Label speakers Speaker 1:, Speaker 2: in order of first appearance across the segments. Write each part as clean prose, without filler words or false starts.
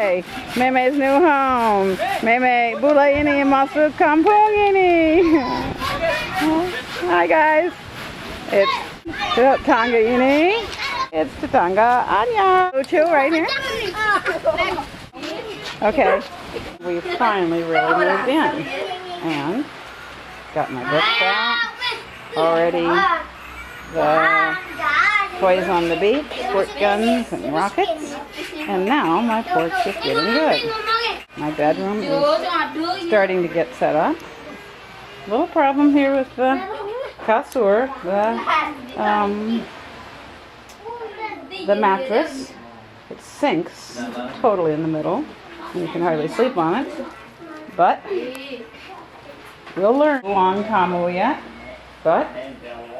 Speaker 1: Hey, Meme's new home. Meme Bule Masuk Kampung ini. Hi guys. It's Tetangga ini. It's Tetangga Anya. Lucu right here. Okay, we finally really moved in and got my books out. Already the toys on the beach, squirt guns and rockets. And now my porch is getting good. My bedroom is starting to get set up. Little problem here with the kasur, the mattress. It sinks totally in the middle. And you can hardly sleep on it. But we'll learn. Long tamu yet. But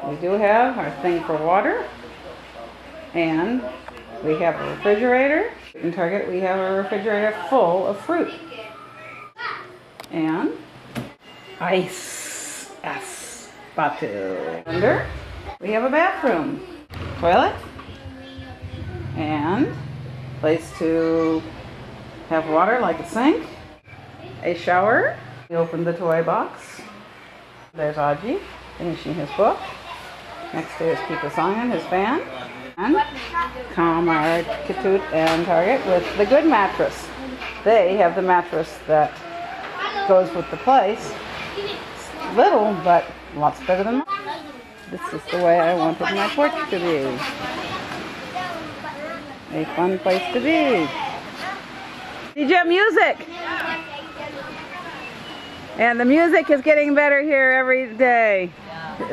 Speaker 1: we do have our thing for water. And we have a refrigerator. In Target, we have a refrigerator full of fruit. And ice. Yes. Batu. Under, we have a bathroom. Toilet. And place to have water like a sink. A shower. We opened the toy box. There's Aji finishing his book. Next is Keep a Song in his fan. And Kamar, Kitut, and Target with the good mattress. They have the mattress that goes with the place. It's little, but lots better than mine. This is the way I wanted my porch to be. A fun place to be. DJ music! And the music is getting better here every day.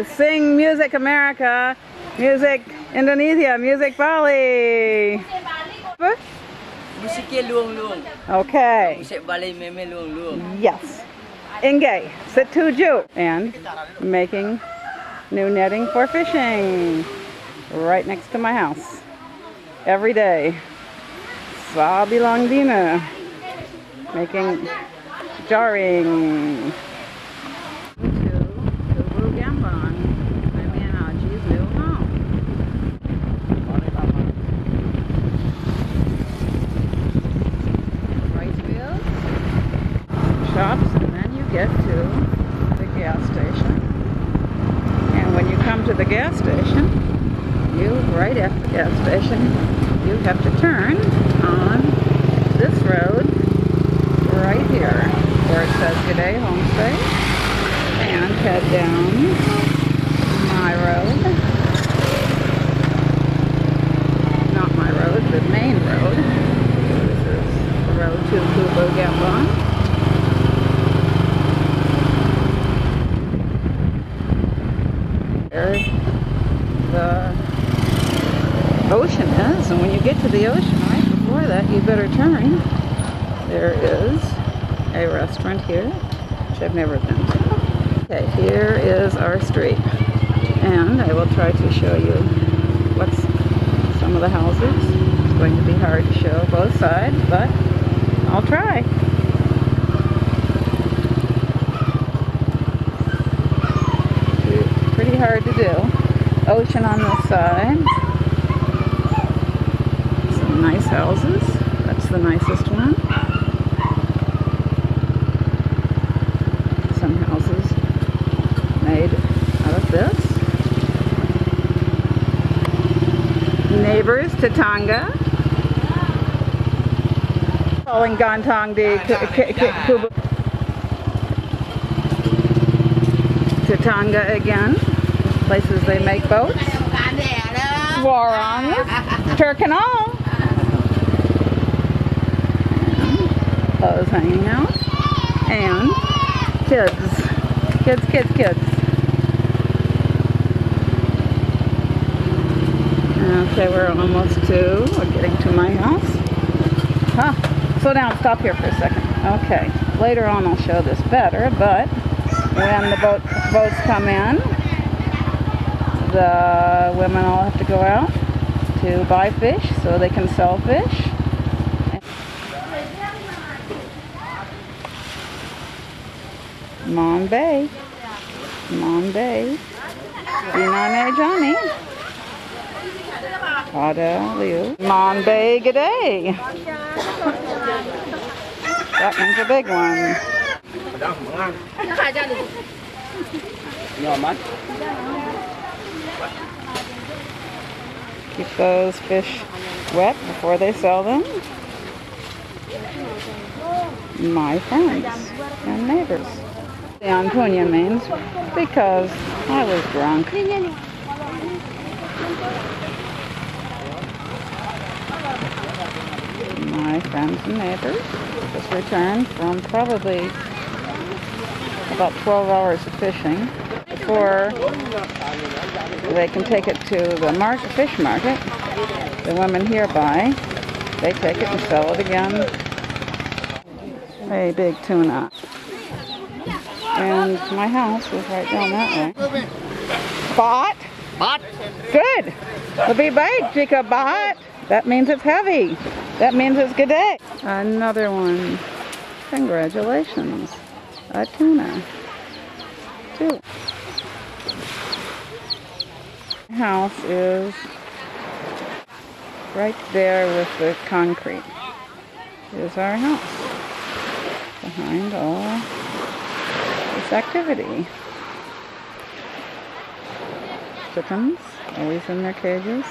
Speaker 1: Sing Music America, Music Indonesia, Music Bali.
Speaker 2: Musiknya luang-luang.
Speaker 1: Okay.
Speaker 2: Musik Bali meme luang-luang.
Speaker 1: Yes. Inge, setuju. And making new netting for fishing right next to my house. Every day. Sa bilang dina. Making jarring. To Kubu Gembong di new home. Rice fields, shops, and then you get to the gas station. And when you come to the gas station, right at the gas station, you have to turn on this road right here where it says G'day Homestay and head down my road. Not my road, the main road. This is the road to Kubu Gembong. There the ocean is, and when you get to the ocean right before that, you better turn. There is a restaurant here, which I've never been to. Okay, here is our street, and I will try to show you what's some of the houses. It's going to be hard to show both sides, but I'll try. Pretty hard to do. Ocean on this side. Some nice houses. That's the nicest one. Some houses made out of this. Neighbors, Tetangga. Calling Gantong di Kubu. Tetangga again. Places they make boats. Warong. Teken all. Clothes hanging out. And kids. Kids. Okay, we're getting to my house. Slow down, stop here for a second. Okay, later on I'll show this better, but when the boats come in, the women all have to go out to buy fish so they can sell fish. Monbay. Dinane Johnny. Ada Liu. Monbay G'day. That one's a big one. Keep those fish wet before they sell them. My friends and neighbors. The Antonia means because I was drunk. My friends and neighbors just returned from probably about 12 hours of fishing before they can take it to the fish market. The women here buy, they take it and sell it again. A big tuna. And my house was right down that way. Bot?
Speaker 2: Bot.
Speaker 1: Good. Lebih baik jika bot. That means it's heavy. That means it's gede. Another one. Congratulations. A tuna. Two. House is right there with the concrete. Is our house. Behind all this activity. Chickens, always in their cages.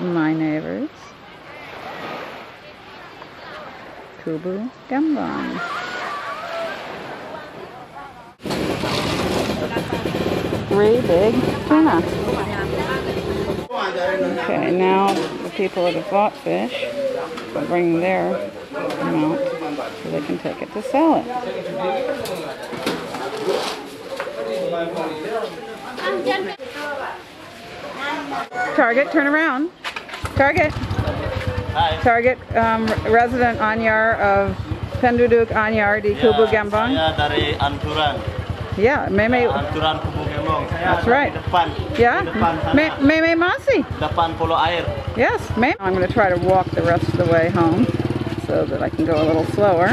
Speaker 1: My neighbors. Kubu Gembong. Three big tuna. Okay, now the people that have bought fish will bring their amount so they can take it to sell it. Target, turn around. Target.
Speaker 2: Hi.
Speaker 1: Target, resident Anyar of Penduduk Anyar di Kubu Gembong.
Speaker 2: Saya dari Anturan.
Speaker 1: Yeah,
Speaker 2: Anturan Kubu Gembong.
Speaker 1: That's right.
Speaker 2: Depan.
Speaker 1: Yeah,
Speaker 2: Depan sana.
Speaker 1: Meme Masi.
Speaker 2: Depan pulau air.
Speaker 1: Yes, Meme. I'm going to try to walk the rest of the way home so that I can go a little slower.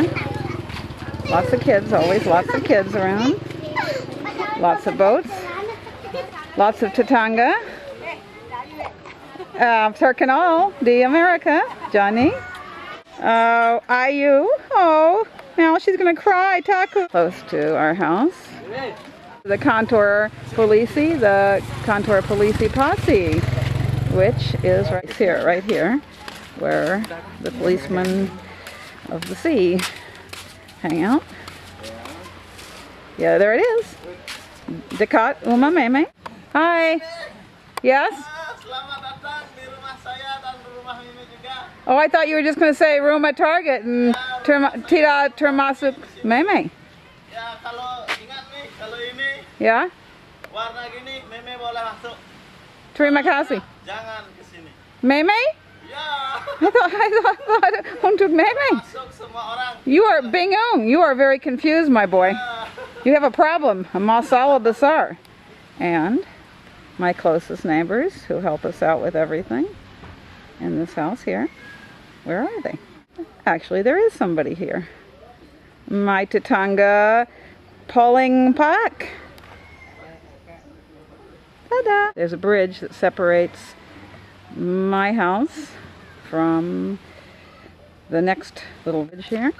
Speaker 1: Lots of kids, always lots of kids around. Lots of boats. Lots of tatanga. Terkenal di America, Johnny. Ayu. Oh, now she's going to cry. Taku. Close to our house. The Kantor Polisi, the Kantor Polisi Posse, which is right here, where the policemen of the sea hang out. Yeah, there it is. Dekat Uma Meme. Hi. Yes?
Speaker 2: Selamat datang di rumah saya dan rumah MemeJegeg.
Speaker 1: Oh, I thought you were just going to say Rumah Target and Tidak termasuk Meme.
Speaker 2: Ya, kalau ingat nih, kalau ini
Speaker 1: Ya?
Speaker 2: warna gini, Meme boleh masuk.
Speaker 1: Terima kasih.
Speaker 2: Jangan ke sini.
Speaker 1: Meme?
Speaker 2: Ya.
Speaker 1: I thought untuk Meme.
Speaker 2: Masuk semua orang.
Speaker 1: You are Bingung. You are very confused, my boy. You have a problem, a masalah besar. And my closest neighbors who help us out with everything in this house here. Where are they? Actually, there is somebody here. My tatanga Pauling Pak. Ta-da! There's a bridge that separates my house from the next little village here.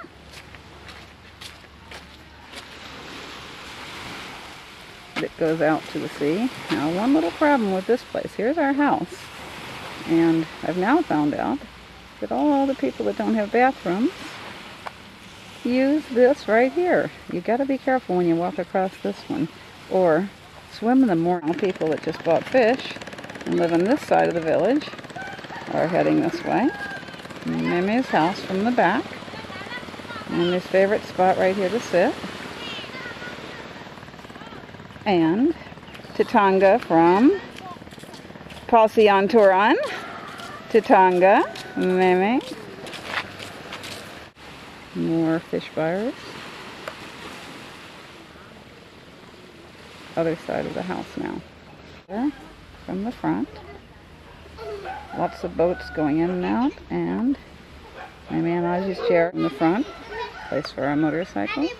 Speaker 1: It goes out to the sea. Now, one little problem with this place. Here's our house. And I've now found out that all the people that don't have bathrooms use this right here. You got to be careful when you walk across this one, or swim in the morning. People that just bought fish and live on this side of the village are heading this way. Meme's house from the back, and his favorite spot right here to sit. And tatanga from Palsi Anturan, tatanga, Meme. More fish buyers. Other side of the house now. There, from the front. Lots of boats going in and out, and Meme and Aji's chair in the front. Place for our motorcycles.